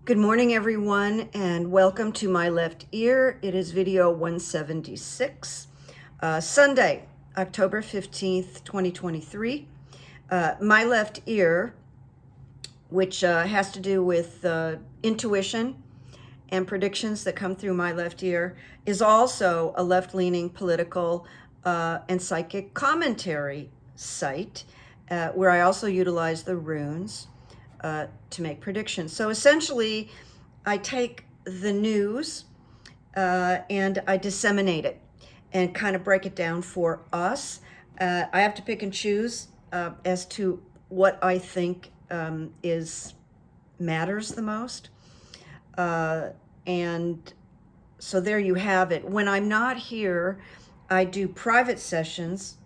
Good morning, everyone, and welcome to My Left Ear. It is video 176, Sunday, October 15th, 2023. My Left Ear, which has to do with intuition and predictions that come through my left ear, is also a left-leaning political and psychic commentary site where I also utilize the runes to make predictions. So essentially, I take the news and I disseminate it and kind of break it down for us. I have to pick and choose as to what I think matters the most. And so there you have it. When I'm not here, I do private sessions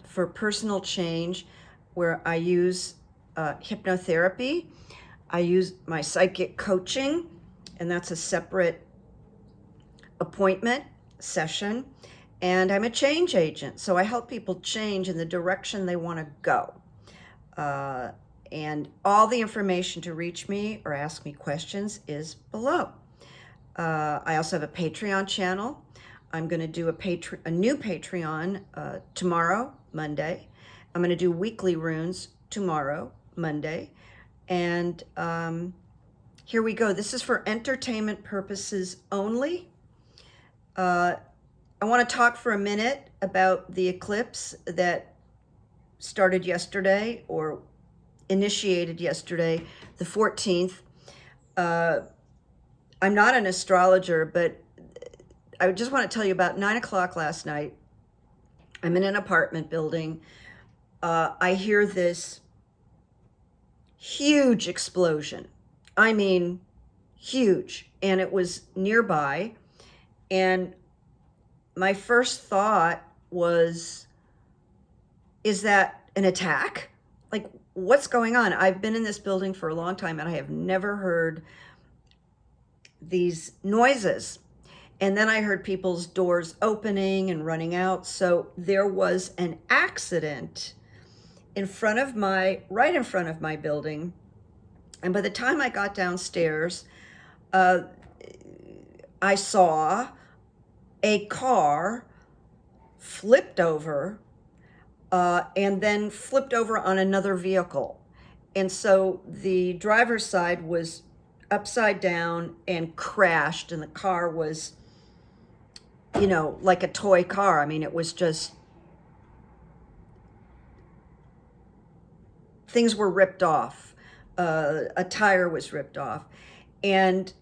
for personal change where I use hypnotherapy. I use my psychic coaching, and that's a separate appointment session. And I'm a change agent, so I help people change in the direction they want to go. And all the information to reach me or ask me questions is below. I also have a Patreon channel. I'm going to do a new Patreon tomorrow, Monday. I'm going to do weekly runes tomorrow, Monday. And here we go. This is for entertainment purposes only. I want to talk for a minute about the eclipse that started yesterday or initiated yesterday, the 14th. I'm not an astrologer, but I just want to tell you about 9 o'clock last night. I'm in an apartment building. I hear this huge explosion. I mean, huge. And it was nearby. And my first thought was, is that an attack? Like, what's going on? I've been in this building for a long time and I have never heard these noises. And then I heard people's doors opening and running out. So there was an accident right in front of my building. And by the time I got downstairs, I saw a car flipped over and then flipped over on another vehicle. And so the driver's side was upside down and crashed, and the car was, like a toy car. I mean, it was just, things were ripped off. A tire was ripped off, and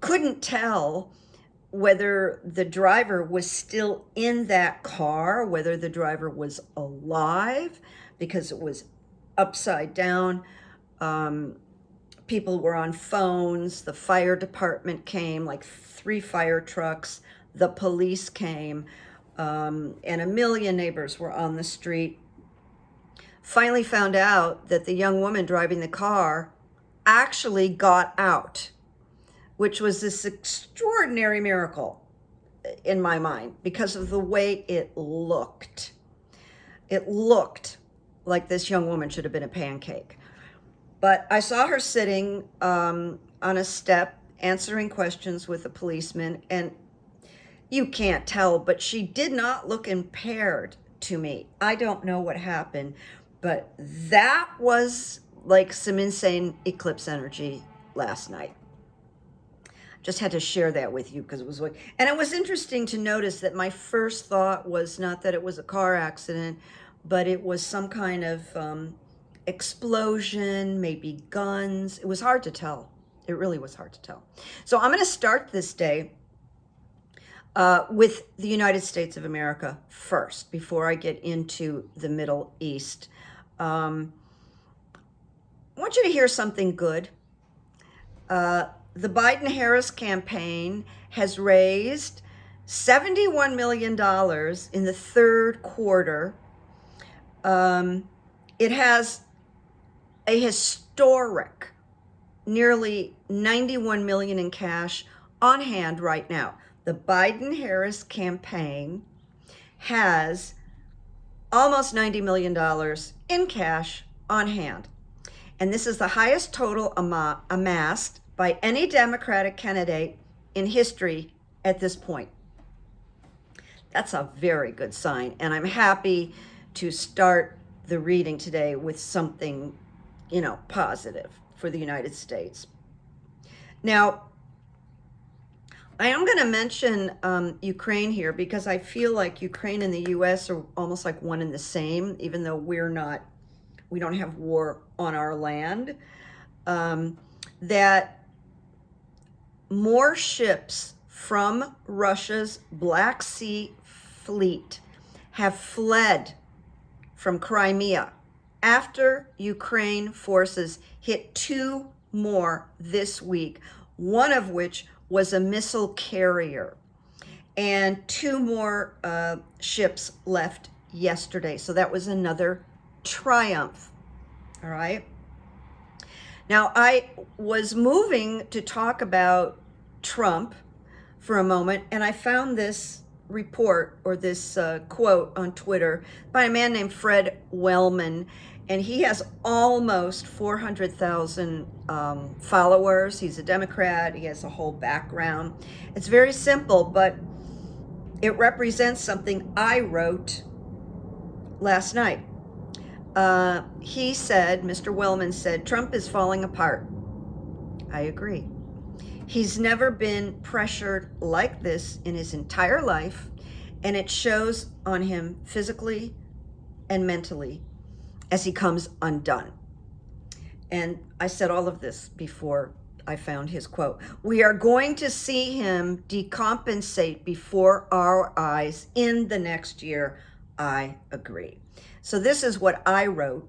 couldn't tell whether the driver was still in that car, whether the driver was alive, because it was upside down. People were on phones. The fire department came, like 3 fire trucks. The police came, and a million neighbors were on the street. Finally found out that the young woman driving the car actually got out, which was this extraordinary miracle in my mind because of the way it looked. It looked like this young woman should have been a pancake. But I saw her sitting on a step answering questions with a policeman, and you can't tell, but she did not look impaired to me. I don't know what happened, but that was like some insane eclipse energy last night. Just had to share that with you because it was like, and it was interesting to notice that my first thought was not that it was a car accident, but it was some kind of explosion, maybe guns. It was hard to tell. It really was hard to tell. So I'm going to start this day with the United States of America first, before I get into the Middle East. I want you to hear something good. The Biden-Harris campaign has raised $71 million in the third quarter. It has a historic nearly $91 million in cash on hand right now. The Biden-Harris campaign has almost $90 million in cash on hand. And this is the highest total amassed by any Democratic candidate in history at this point. That's a very good sign, and I'm happy to start the reading today with something, positive for the United States. Now, I am going to mention Ukraine here because I feel like Ukraine and the U.S. are almost like one and the same, even though we don't have war on our land. That more ships from Russia's Black Sea fleet have fled from Crimea after Ukraine forces hit 2 more this week, one of which was a missile carrier, and 2 more ships left yesterday. So that was another triumph. All right. Now, I was moving to talk about Trump for a moment, and I found this report or this quote on Twitter by a man named Fred Wellman, and he has almost 400,000 followers. He's a Democrat. He has a whole background. It's very simple, but it represents something I wrote last night. He said, Mr. Wellman said, Trump is falling apart. I agree. He's never been pressured like this in his entire life, and it shows on him physically and mentally as he comes undone. And I said all of this before I found his quote. We are going to see him decompensate before our eyes in the next year. I agree. So this is what I wrote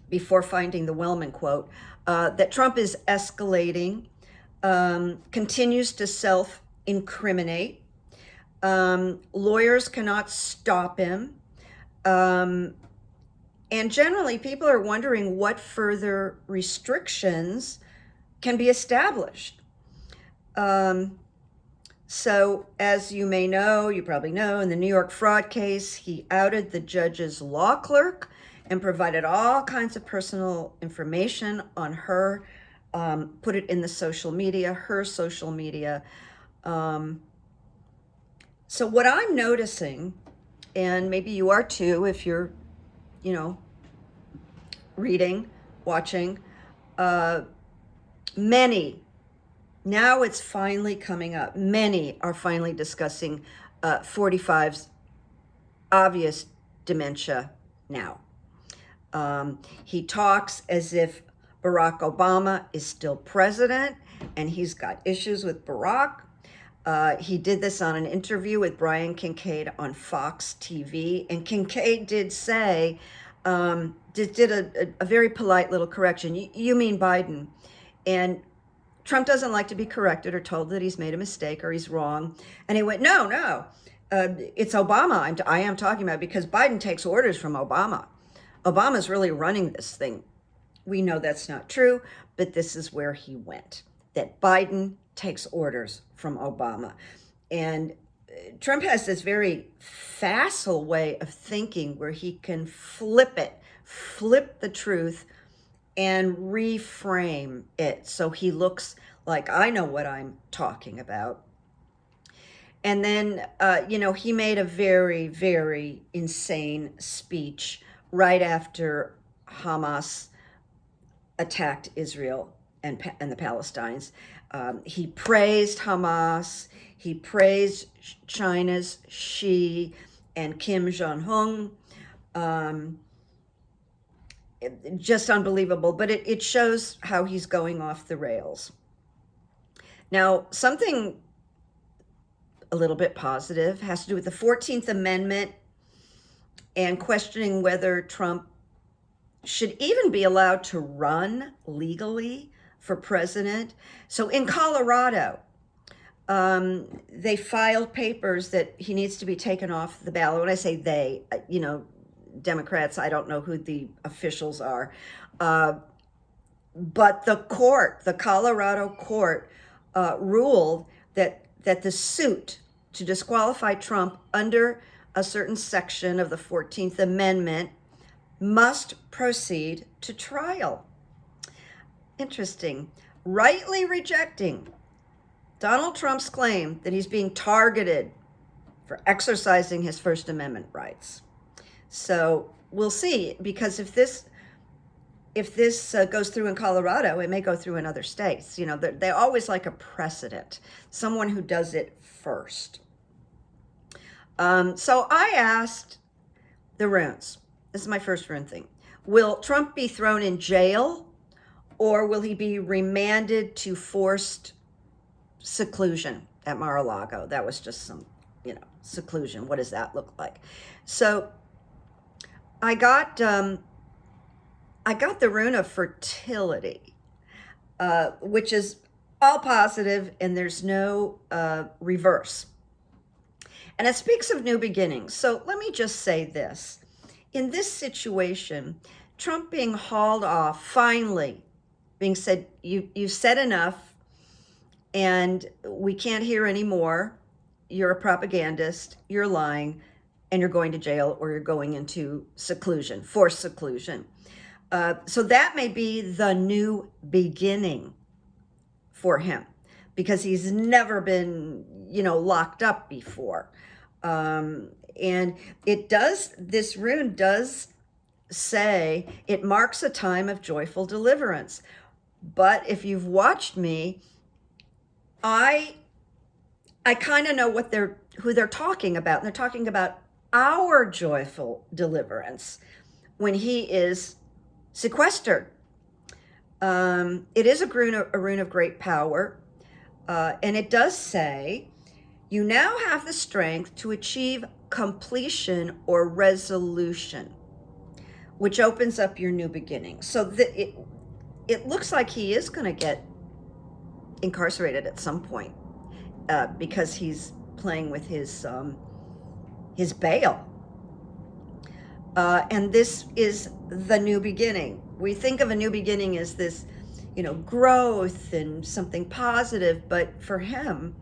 before finding the Wellman quote, that Trump is escalating, continues to self-incriminate. Lawyers cannot stop him. And generally, people are wondering what further restrictions can be established. So as you may know, you probably know, in the New York fraud case, he outed the judge's law clerk and provided all kinds of personal information on her, put it in the social media, her social media. So what I'm noticing, and maybe you are too, if you're, reading, watching, many, now it's finally coming up. Many are finally discussing 45's obvious dementia now. He talks as if Barack Obama is still president and he's got issues with Barack. He did this on an interview with Brian Kincaid on Fox TV. And Kincaid did say, did a very polite little correction. You mean Biden. And Trump doesn't like to be corrected or told that he's made a mistake or he's wrong. And he went, no, it's Obama I am talking about, because Biden takes orders from Obama. Obama's really running this thing. We know that's not true, but this is where he went, that Biden takes orders from Obama. And Trump has this very facile way of thinking where he can flip the truth and reframe it so he looks like I know what I'm talking about. And then, he made a very, very insane speech right after Hamas attacked Israel and the Palestinians. He praised Hamas. He praised China's Xi and Kim Jong-un. Just unbelievable, but it shows how he's going off the rails. Now, something a little bit positive has to do with the 14th Amendment and questioning whether Trump should even be allowed to run legally for president. So in Colorado, they filed papers that he needs to be taken off the ballot. When I say they, Democrats, I don't know who the officials are. But the Colorado court ruled that the suit to disqualify Trump under a certain section of the 14th Amendment must proceed to trial. Interesting. rightly rejecting Donald Trump's claim that he's being targeted for exercising his First Amendment rights. So we'll see, because if this goes through in Colorado, it may go through in other states. You know, they always like a precedent, someone who does it first. So I asked the runes. This is my first rune thing. Will Trump be thrown in jail, or will he be remanded to forced seclusion at Mar-a-Lago? That was just some, seclusion. What does that look like? So I got the rune of fertility, which is all positive, and there's no reverse. And it speaks of new beginnings. So let me just say this. In this situation, Trump being hauled off, finally being said, you've said enough, and we can't hear anymore. You're a propagandist, you're lying, and you're going to jail, or you're going into seclusion, forced seclusion. So that may be the new beginning for him, because he's never been, locked up before. And this rune does say it marks a time of joyful deliverance. But if you've watched me, I kind of know who they're talking about. And they're talking about our joyful deliverance when he is sequestered. It is a rune of great power. And it does say, you now have the strength to achieve completion or resolution, which opens up your new beginning. So it looks like he is going to get incarcerated at some point, because he's playing with his bail. And this is the new beginning. We think of a new beginning as this, growth and something positive, but for him,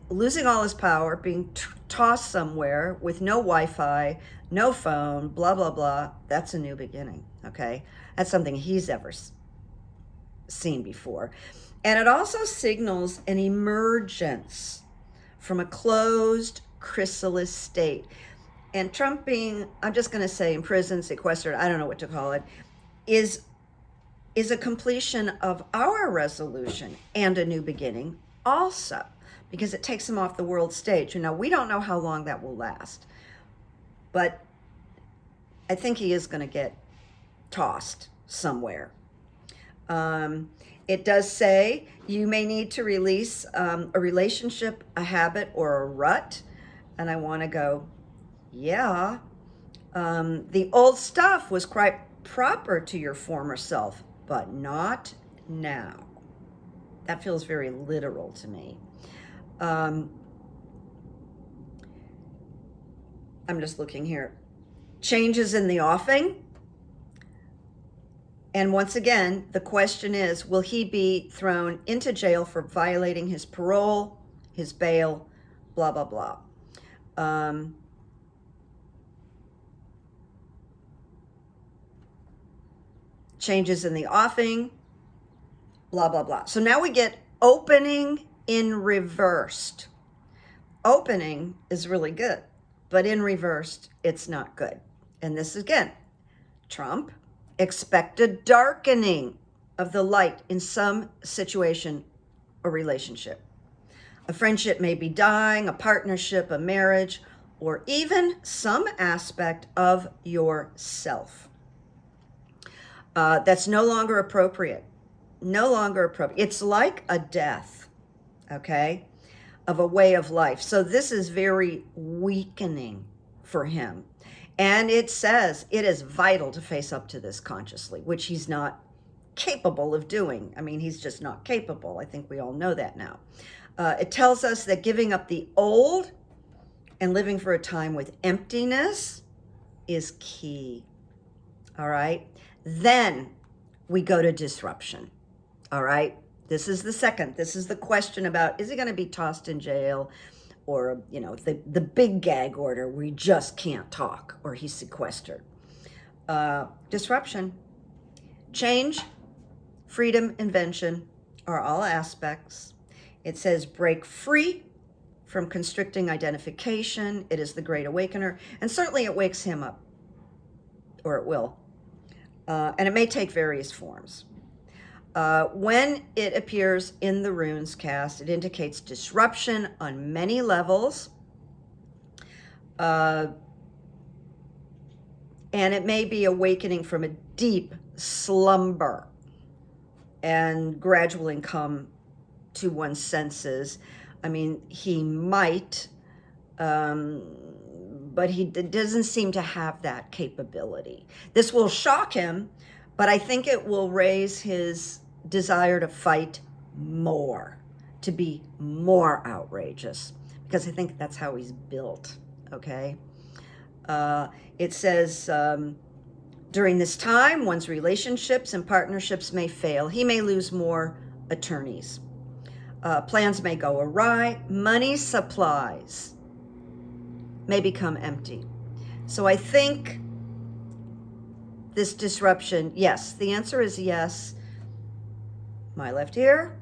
losing all his power, being tossed somewhere with no Wi-Fi, no phone, blah, blah, blah, that's a new beginning, okay? That's something he's ever seen before. And it also signals an emergence from a closed chrysalis state. And Trump being, I'm just going to say, in prison, sequestered, I don't know what to call it, is a completion of our resolution and a new beginning also, because it takes him off the world stage. We don't know how long that will last, but I think he is going to get tossed somewhere. It does say you may need to release a relationship, a habit, or a rut. And I want to go, yeah. The old stuff was quite proper to your former self, but not now. That feels very literal to me. I'm just looking here. Changes in the offing. And once again, the question is, will he be thrown into jail for violating his parole, his bail, blah, blah, blah. Changes in the offing, blah, blah, blah. So now we get opening in reversed. Opening is really good, but in reversed, it's not good. And this is, again, Trump, expect a darkening of the light in some situation or relationship. A friendship may be dying, a partnership, a marriage, or even some aspect of yourself. That's no longer appropriate. No longer appropriate. It's like a death, okay, of a way of life. So this is very weakening for him. And it says it is vital to face up to this consciously, which he's not capable of doing. I mean, he's just not capable. I think we all know that now. It tells us that giving up the old and living for a time with emptiness is key. All right. Then we go to disruption. All right. This is the second. This is the question about, is he going to be tossed in jail, or, the big gag order where he just can't talk, or he's sequestered. Disruption. change, freedom, invention are all aspects. It says break free from constricting identification. It is the great awakener. And certainly it wakes him up, or it will. And it may take various forms. When it appears in the runes cast, it indicates disruption on many levels. And it may be awakening from a deep slumber and gradually come to one's senses. I mean, he might, but he doesn't seem to have that capability. This will shock him, but I think it will raise his desire to fight more, to be more outrageous, because I think that's how he's built, okay? It says, during this time, one's relationships and partnerships may fail. He may lose more attorneys. Plans may go awry. Money supplies may become empty. So I think this disruption, yes, the answer is yes. My left ear,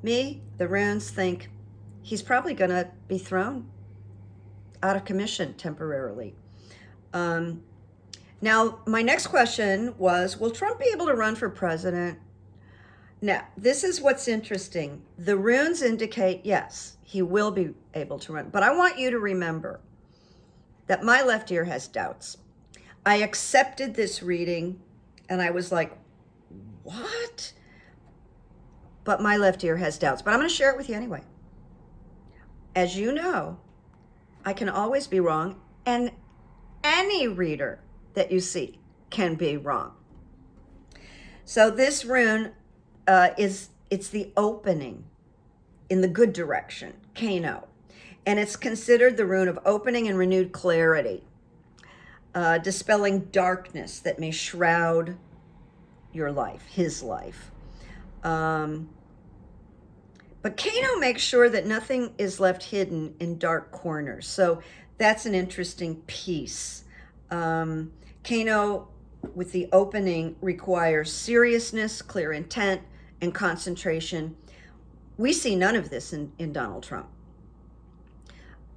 me, the runes think he's probably going to be thrown out of commission temporarily. Now, my next question was, will Trump be able to run for president? Now, this is what's interesting. The runes indicate, yes, he will be able to run. But I want you to remember that my left ear has doubts. I accepted this reading and I was like, what? But my left ear has doubts. But I'm going to share it with you anyway. As you know, I can always be wrong, and any reader that you see can be wrong. So this rune it's the opening in the good direction, Kano. And it's considered the rune of opening and renewed clarity, dispelling darkness that may shroud your life, his life. But Kano makes sure that nothing is left hidden in dark corners. So that's an interesting piece. Kano, with the opening, requires seriousness, clear intent, and concentration. We see none of this in Donald Trump.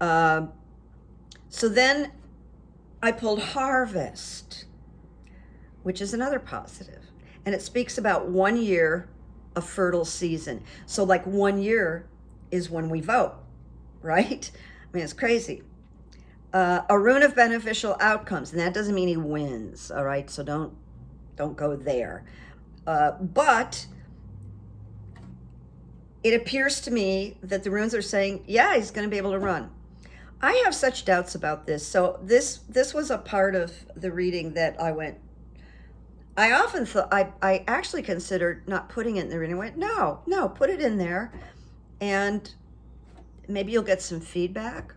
So then I pulled Harvest, which is another positive. And it speaks about 1 year of fertile season. So like 1 year is when we vote, right? I mean, it's crazy. A rune of beneficial outcomes, and that doesn't mean he wins, all right? So don't go there. But it appears to me that the runes are saying, yeah, he's going to be able to run. I have such doubts about this. So this was a part of the reading that I went, I often thought, I actually considered not putting it in the reading. I went, no, put it in there, and maybe you'll get some feedback.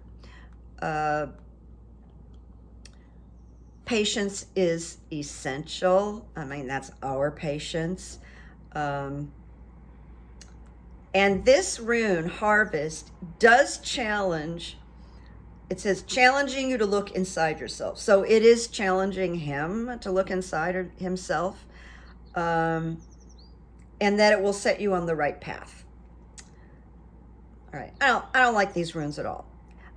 Patience is essential. I mean, that's our patience. And this rune, Harvest, does challenge. It says challenging you to look inside yourself. So it is challenging him to look inside himself, and that it will set you on the right path. All right, I don't like these runes at all.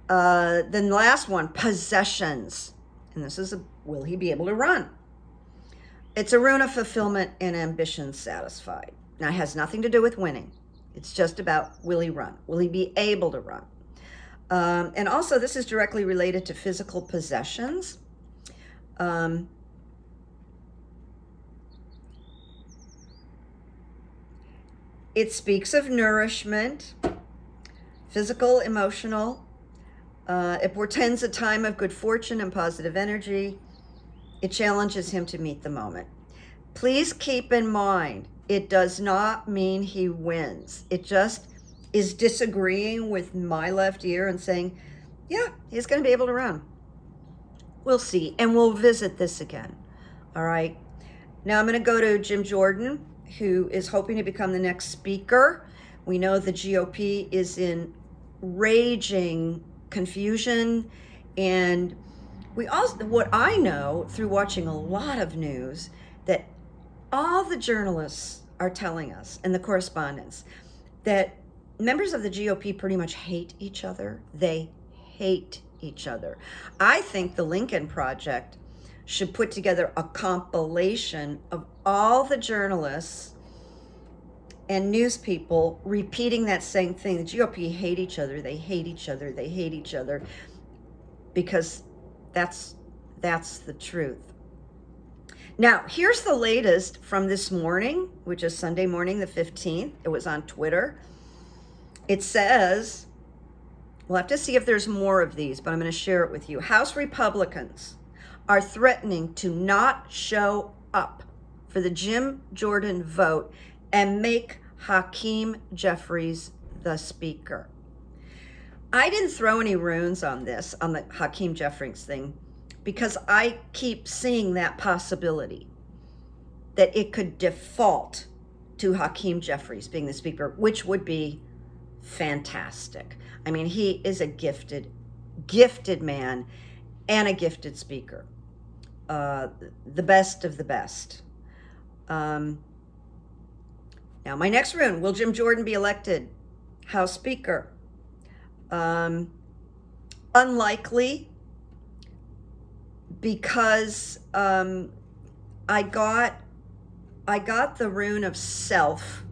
Then the last one, possessions. And this is will he be able to run? It's a rune of fulfillment and ambition satisfied. Now, it has nothing to do with winning. It's just about, will he run? Will he be able to run? And also, this is directly related to physical possessions. It speaks of nourishment, physical, emotional. It portends a time of good fortune and positive energy. It challenges him to meet the moment. Please keep in mind, it does not mean he wins. It just is disagreeing with my left ear and saying, yeah, he's going to be able to run. We'll see. And we'll visit this again. All right. Now I'm going to go to Jim Jordan, who is hoping to become the next speaker. We know the GOP is in raging confusion, and we also, what I know through watching a lot of news, that all the journalists are telling us, and the correspondents, that members of the GOP pretty much hate each other. They hate each other. I think the Lincoln Project should put together a compilation of all the journalists and news people repeating that same thing. The GOP hate each other. They hate each other. They hate each other, because that's the truth. Now, here's the latest from this morning, which is Sunday morning, the 15th. It was on Twitter. It says, we'll have to see if there's more of these, but I'm going to share it with you. House Republicans are threatening to not show up for the Jim Jordan vote and make Hakeem Jeffries the speaker. I didn't throw any runes on this, on the Hakeem Jeffries thing, because I keep seeing that possibility that it could default to Hakeem Jeffries being the speaker, which would be fantastic. I mean, he is a gifted man and a gifted speaker. The best of the best. Now, my next rune, will Jim Jordan be elected House Speaker? Unlikely, because I got the rune of self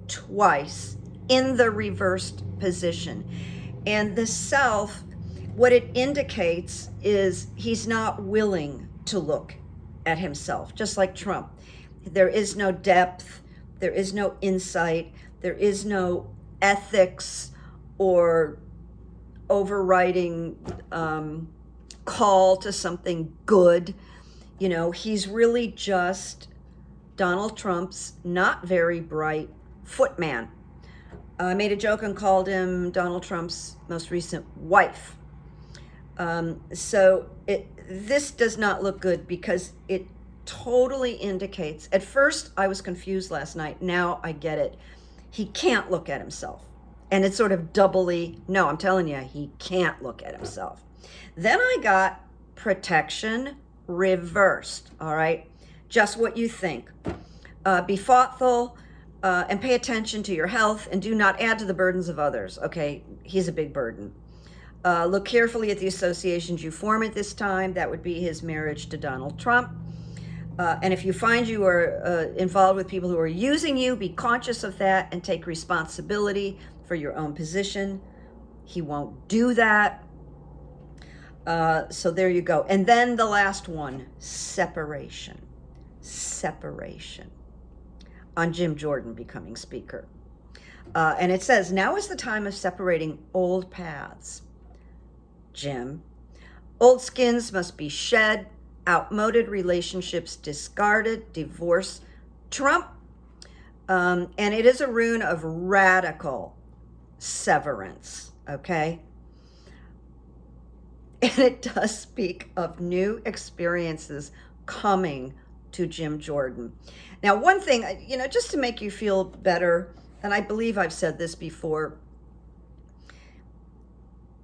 twice in the reversed position. And the self, what it indicates is he's not willing to look at himself, just like Trump. There is no depth, there is no insight, there is no ethics or overriding call to something good. You know, he's really just Donald Trump's not very bright footman. I made a joke and called him Donald Trump's most recent wife. So this does not look good, because it totally indicates, at first I was confused last night, now I get it. He can't look at himself. And it's sort of doubly, no, I'm telling you, he can't look at himself. Then I got protection reversed, all right? Just what you think. Be thoughtful and pay attention to your health, and do not add to the burdens of others. Okay, he's a big burden. Look carefully at the associations you form at this time. That would be his marriage to Donald Trump. And if you find you are involved with people who are using you, be conscious of that and take responsibility for your own position. He won't do that. So there you go. And then the last one, separation. Separation on Jim Jordan becoming speaker. And it says, now is the time of separating old paths. Jim, old skins must be shed, outmoded relationships discarded, divorce. Trump, and it is a rune of radical severance, okay? And it does speak of new experiences coming to Jim Jordan. Now, one thing, just to make you feel better, and I believe I've said this before,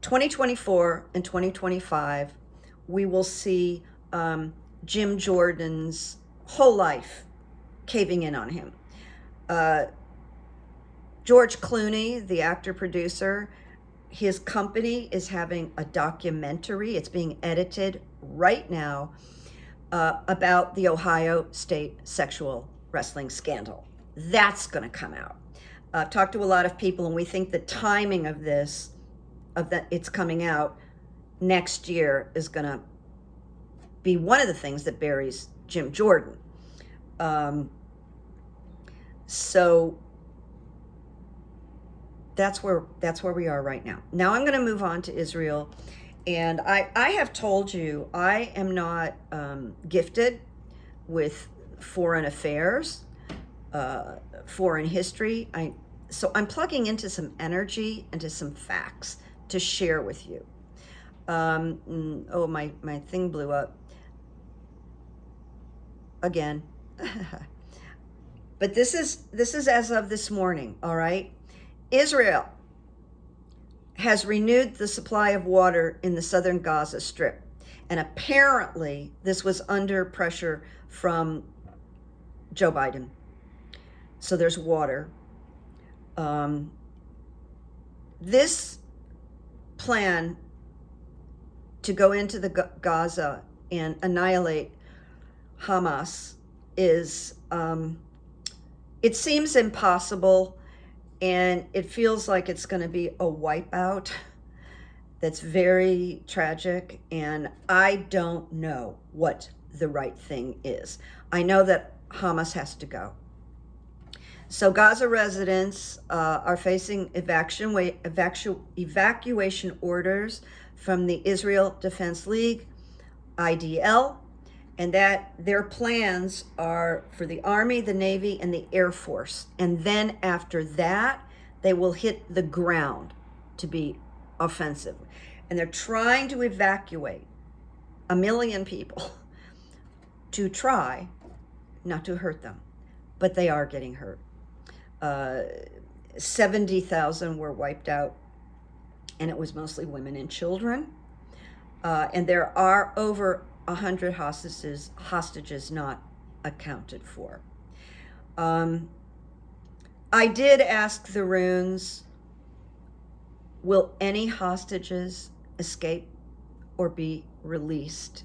2024 and 2025, we will see Jim Jordan's whole life caving in on him. George Clooney, the actor-producer, his company is having a documentary. It's being edited right now about the Ohio State sexual wrestling scandal. That's going to come out. I've talked to a lot of people, and we think the timing of this, it's coming out next year, is going to be one of the things that buries Jim Jordan. So that's where we are right now. Now I'm going to move on to Israel. And I have told you, I am not gifted with foreign affairs, foreign history. So I'm plugging into some energy, into some facts to share with you. Oh, my thing blew up again. But this is as of this morning, all right? Israel has renewed the supply of water in the southern Gaza Strip. And apparently this was under pressure from Joe Biden. So there's water. This plan to go into the Gaza and annihilate Hamas is, it seems impossible, and it feels like it's going to be a wipeout that's very tragic, and I don't know what the right thing is. I know that Hamas has to go. So Gaza residents are facing evacuation orders from the Israel Defense League, IDL, and that their plans are for the Army, the Navy, and the Air Force. And then after that, they will hit the ground to be offensive. And they're trying to evacuate 1 million people to try not to hurt them, but they are getting hurt. 70,000 were wiped out, and it was mostly women and children. And there are over 100 hostages not accounted for. I did ask the runes, will any hostages escape or be released?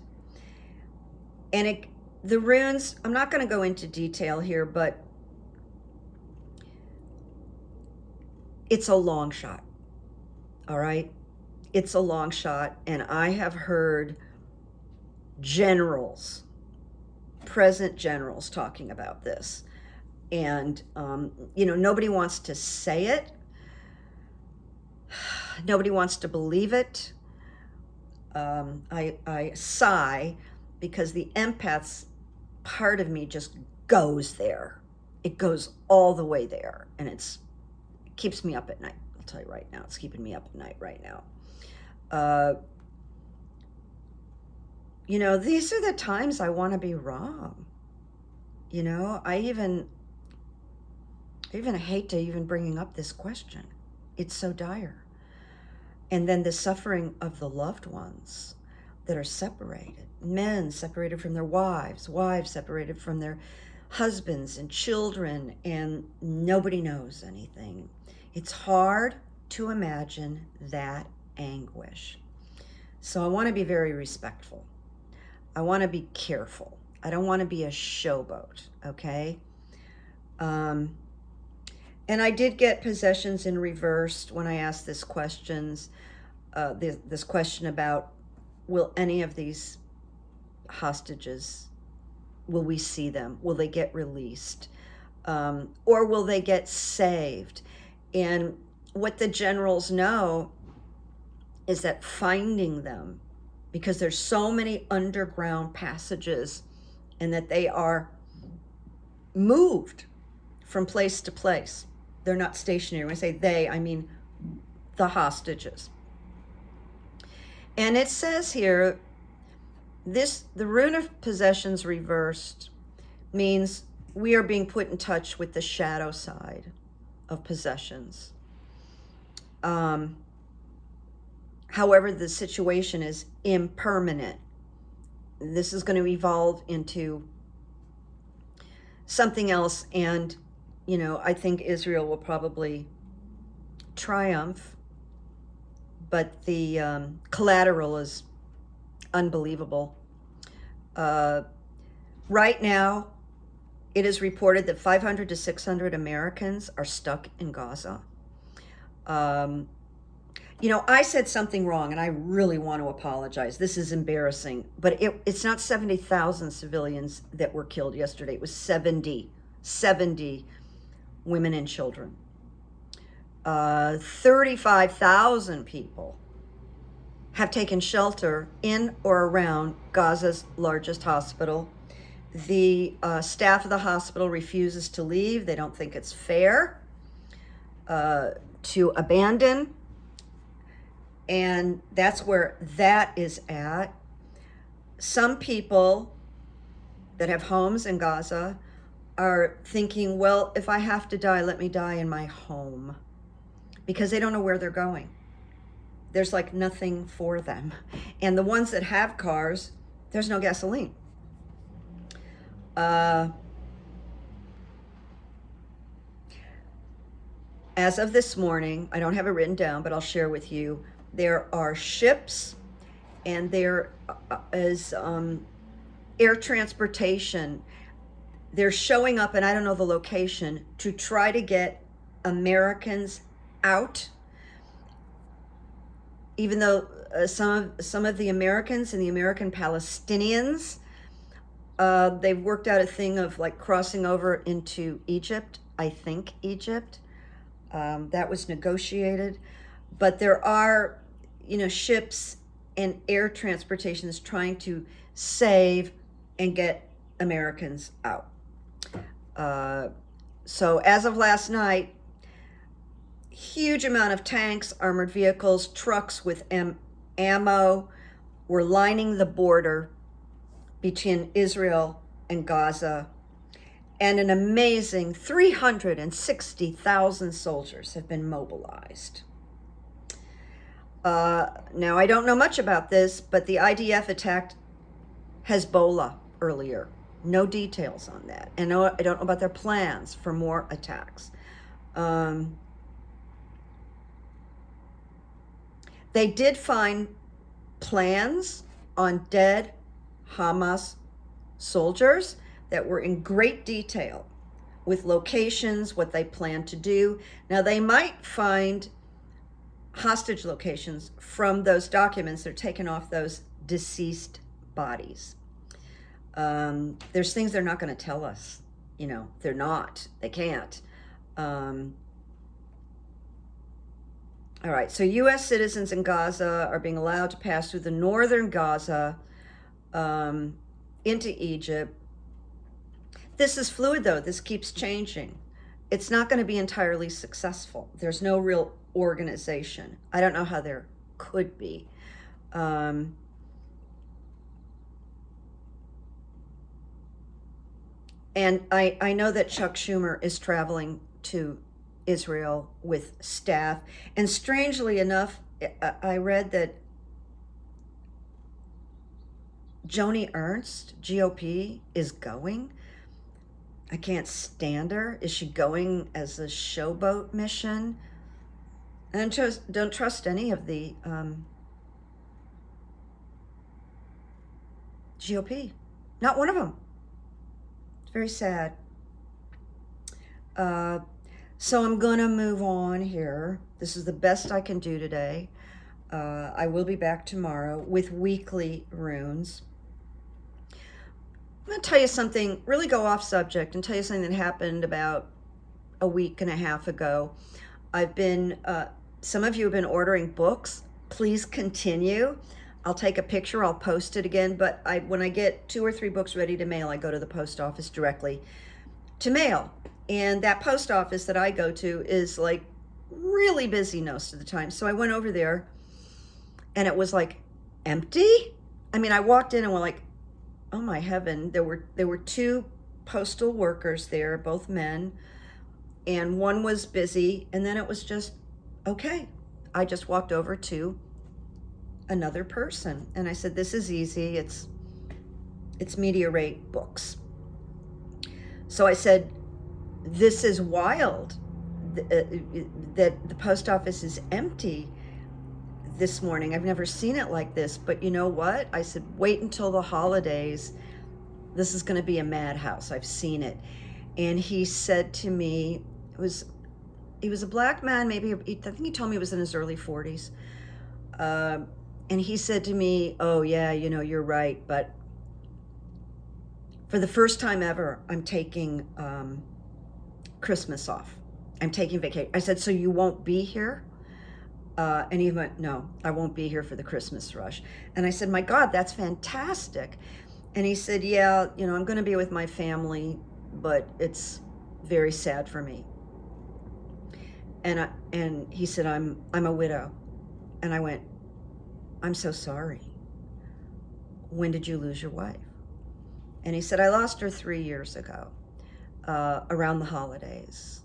And the runes, I'm not going to go into detail here, but it's a long shot, all right? It's a long shot, and I have heard generals, present generals, talking about this. And, nobody wants to say it. Nobody wants to believe it. I sigh because the empath's part of me just goes there. It goes all the way there, and it keeps me up at night. I'll tell you right now, it's keeping me up at night right now. These are the times I want to be wrong. I even hate to even bringing up this question. It's so dire. And then the suffering of the loved ones that are separated, men separated from their wives, wives separated from their husbands and children, and nobody knows anything. It's hard to imagine that anguish. So I want to be very respectful. I want to be careful. I don't want to be a showboat, okay? And I did get possessions in reversed when I asked this question about, will any of these hostages, will we see them? Will they get released? Or will they get saved? And what the generals know is that finding them, because there's so many underground passages, and that they are moved from place to place. They're not stationary. When I say they, I mean the hostages. And it says here, the rune of possessions reversed means we are being put in touch with the shadow side of possessions. However, the situation is impermanent. This is going to evolve into something else, and I think Israel will probably triumph, but the collateral is unbelievable. Right now, it is reported that 500 to 600 Americans are stuck in Gaza. I said something wrong, and I really want to apologize. This is embarrassing, but it's not 70,000 civilians that were killed yesterday. It was 70 women and children. 35,000 people have taken shelter in or around Gaza's largest hospital. The staff of the hospital refuses to leave. They don't think it's fair to abandon. And that's where that is at. Some people that have homes in Gaza are thinking, well, if I have to die, let me die in my home, because they don't know where they're going. There's like nothing for them. And the ones that have cars, there's no gasoline. as of this morning, I don't have it written down, but I'll share with you, there are ships and there is air transportation. They're showing up, and I don't know the location, to try to get Americans out, even though some of the Americans and the American Palestinians, they've worked out a thing of like crossing over into Egypt, I think Egypt. That was negotiated. But there are, ships and air transportations trying to save and get Americans out. So as of last night, huge amount of tanks, armored vehicles, trucks with ammo were lining the border between Israel and Gaza, and an amazing 360,000 soldiers have been mobilized. Now, I don't know much about this, but the IDF attacked Hezbollah earlier. No details on that. And I don't know about their plans for more attacks. They did find plans on dead Hamas soldiers that were in great detail with locations, what they plan to do. Now, they might find hostage locations from those documents that are taken off those deceased bodies. There's things they're not going to tell us. They're not. They can't. All right, so U.S. citizens in Gaza are being allowed to pass through the northern Gaza into Egypt. This is fluid, though. This keeps changing. It's not going to be entirely successful. There's no real organization. I don't know how there could be. And I know that Chuck Schumer is traveling to Israel with staff. And strangely enough, I read that Joni Ernst, GOP, is going. I can't stand her. Is she going as a showboat mission? And don't trust any of the GOP. Not one of them. It's very sad. So I'm going to move on here. This is the best I can do today. I will be back tomorrow with weekly runes. I'm going to tell you something, really go off subject, and tell you something that happened about a week and a half ago. I've been, some of you have been ordering books. Please continue. I'll take a picture, I'll post it again, but when I get 2 or 3 books ready to mail, I go to the post office directly to mail. And that post office that I go to is like really busy most of the time. So I went over there and it was like empty. I mean, I walked in and went like, oh my heaven, there were 2 postal workers there, both men, and one was busy, and then it was just okay. I just walked over to another person and I said, this is easy, it's media rate books. So I said, this is wild that the post office is empty this morning. I've never seen it like this, but you know what? I said, wait until the holidays. This is going to be a madhouse. I've seen it. And he said to me, he was a black man, maybe, I think he told me he was in his early 40s. And he said to me, oh yeah, you're right, but for the first time ever, I'm taking Christmas off. I'm taking vacation. I said, so you won't be here? And he went, no, I won't be here for the Christmas rush. And I said, my God, that's fantastic. And he said, yeah, I'm going to be with my family, but it's very sad for me. And he said, I'm a widow. And I went, I'm so sorry. When did you lose your wife? And he said, I lost her 3 years ago, around the holidays.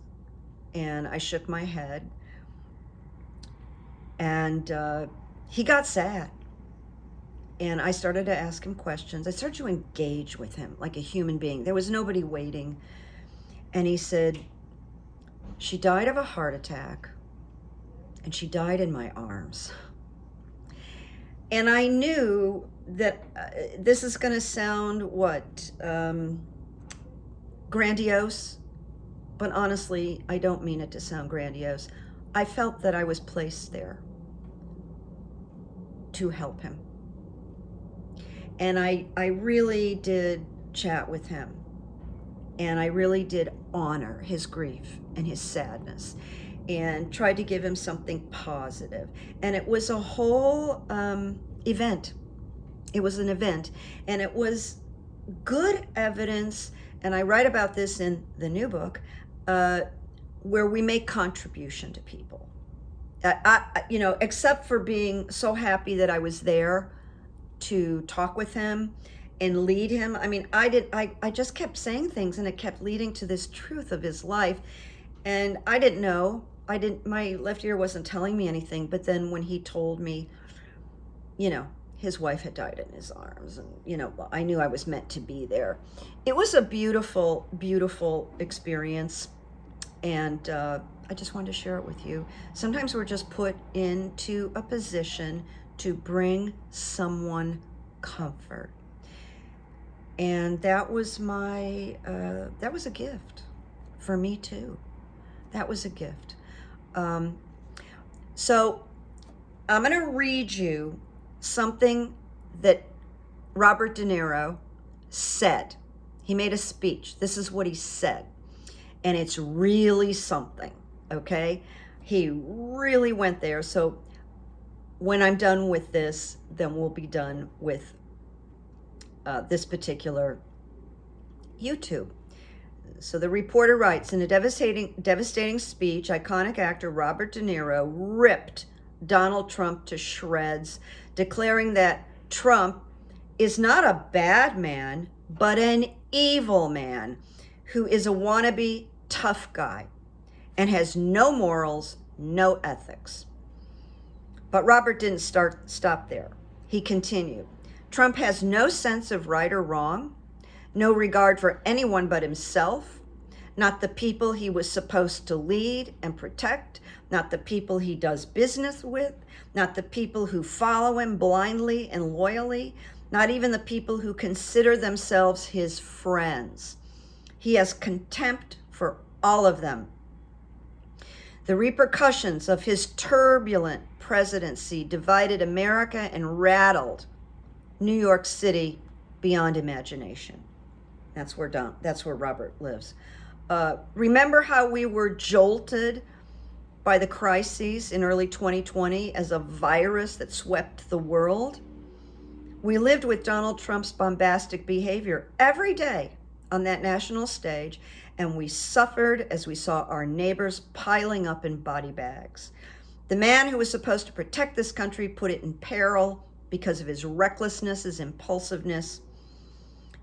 And I shook my head. And he got sad. And I started to ask him questions. I started to engage with him like a human being. There was nobody waiting. And he said, She died of a heart attack, and she died in my arms. And I knew that this is going to sound grandiose, but honestly, I don't mean it to sound grandiose. I felt that I was placed there to help him. And I really did chat with him. And I really did honor his grief and his sadness and tried to give him something positive. And it was a whole event. It was an event. And it was good evidence, and I write about this in the new book, where we make contribution to people. Except for being so happy that I was there to talk with him and lead him. I mean, I just kept saying things, and it kept leading to this truth of his life. And I didn't know. My left ear wasn't telling me anything. But then when he told me, his wife had died in his arms, and, I knew I was meant to be there. It was a beautiful, beautiful experience. And I just wanted to share it with you. Sometimes we're just put into a position to bring someone comfort. And that was that was a gift for me too. That was a gift. So I'm going to read you something that Robert De Niro said. He made a speech. This is what he said. And it's really something, okay? He really went there. So when I'm done with this, then we'll be done with this particular YouTube. So the reporter writes, in a devastating speech, iconic actor Robert De Niro ripped Donald Trump to shreds, declaring that Trump is not a bad man, but an evil man who is a wannabe tough guy and has no morals, no ethics. But Robert didn't stop there. He continued, Trump has no sense of right or wrong, no regard for anyone but himself, not the people he was supposed to lead and protect, not the people he does business with, not the people who follow him blindly and loyally, not even the people who consider themselves his friends. He has contempt for all of them. The repercussions of his turbulent presidency divided America and rattled New York City beyond imagination. That's where Robert lives. Remember how we were jolted by the crises in early 2020 as a virus that swept the world? We lived with Donald Trump's bombastic behavior every day on that national stage, and we suffered as we saw our neighbors piling up in body bags. The man who was supposed to protect this country put it in peril because of his recklessness, his impulsiveness.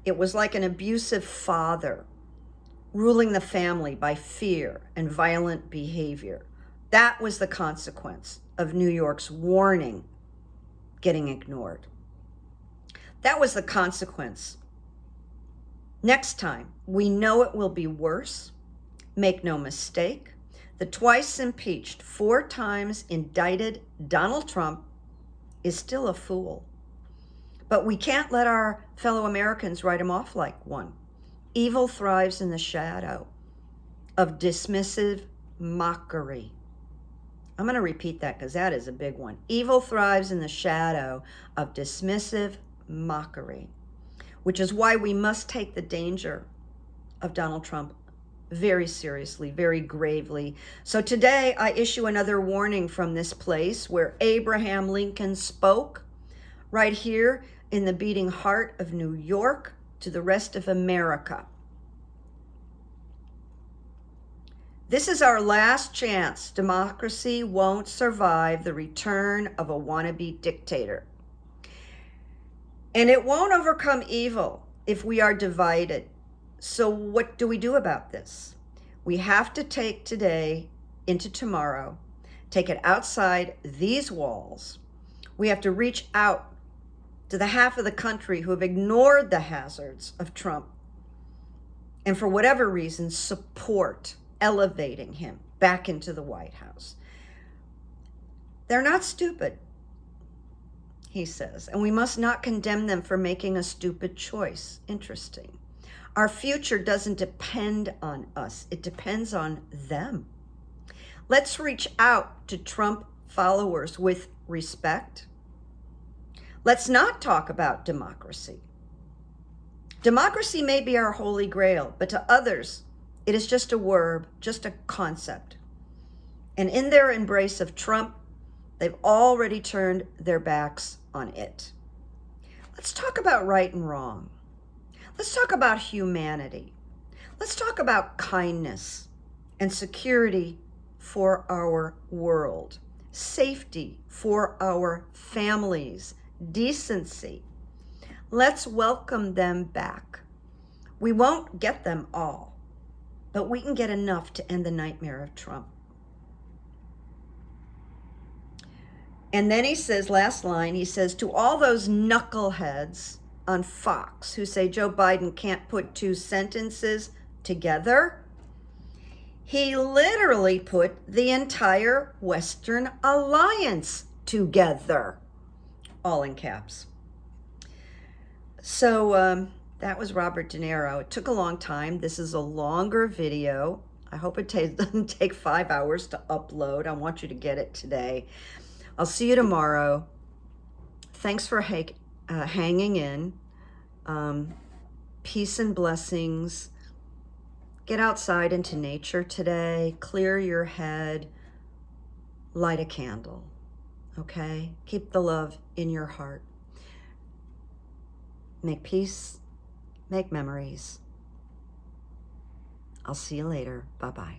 It was like an abusive father ruling the family by fear and violent behavior. That was the consequence of New York's warning getting ignored. That was the consequence. Next time, we know it will be worse. Make no mistake, the twice impeached, 4 times indicted Donald Trump is still a fool. But we can't let our fellow Americans write him off like one. Evil thrives in the shadow of dismissive mockery. I'm going to repeat that because that is a big one. Evil thrives in the shadow of dismissive mockery, which is why we must take the danger of Donald Trump very seriously, very gravely. So today I issue another warning from this place where Abraham Lincoln spoke, right here in the beating heart of New York, to the rest of America. This is our last chance. Democracy won't survive the return of a wannabe dictator. And it won't overcome evil if we are divided. So what do we do about this? We have to take today into tomorrow, take it outside these walls. We have to reach out to the half of the country who have ignored the hazards of Trump and for whatever reason support elevating him back into the White House. They're not stupid, he says, and we must not condemn them for making a stupid choice. Interesting. Our future doesn't depend on us. It depends on them. Let's reach out to Trump followers with respect. Let's not talk about democracy. Democracy may be our holy grail, but to others, it is just a word, just a concept. And in their embrace of Trump, they've already turned their backs on it. Let's talk about right and wrong. Let's talk about humanity. Let's talk about kindness and security for our world, safety for our families, decency. Let's welcome them back. We won't get them all, but we can get enough to end the nightmare of Trump. And then he says, last line, he says, to all those knuckleheads on Fox who say Joe Biden can't put two sentences together, he literally put the entire Western Alliance together, all in caps. So that was Robert De Niro. It took a long time. This is a longer video. I hope it doesn't take 5 hours to upload. I want you to get it today. I'll see you tomorrow. Thanks for hanging in. Peace and blessings. Get outside into nature today. Clear your head. Light a candle. Okay? Keep the love in your heart. Make peace. Make memories. I'll see you later. Bye-bye.